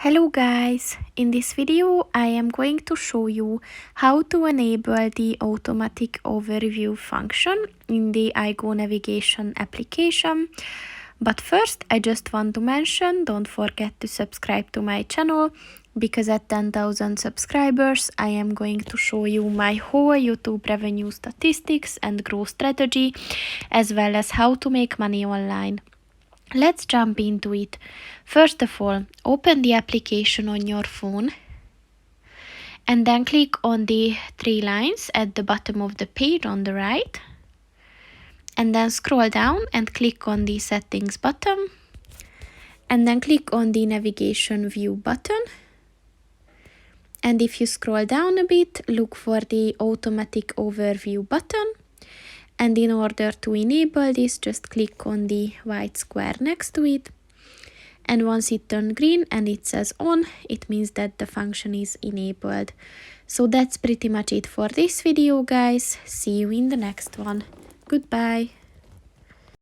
Hello guys, in this video I am going to show you how to enable the automatic overview function in the IGO Navigation application. But first I just want to mention, don't forget to subscribe to my channel, because at 10,000 subscribers I am going to show you my whole YouTube revenue statistics and growth strategy, as well as how to make money online. Let's jump into it. First of all, open the application on your phone and then click on the three lines at the bottom of the page on the right, and then scroll down and click on the settings button, and then click on the navigation view button. And if you scroll down a bit, look for the automatic overview button. And in order to enable this, just click on the white square next to it. And once it turns green and it says on, it means that the function is enabled. So that's pretty much it for this video, guys. See you in the next one. Goodbye.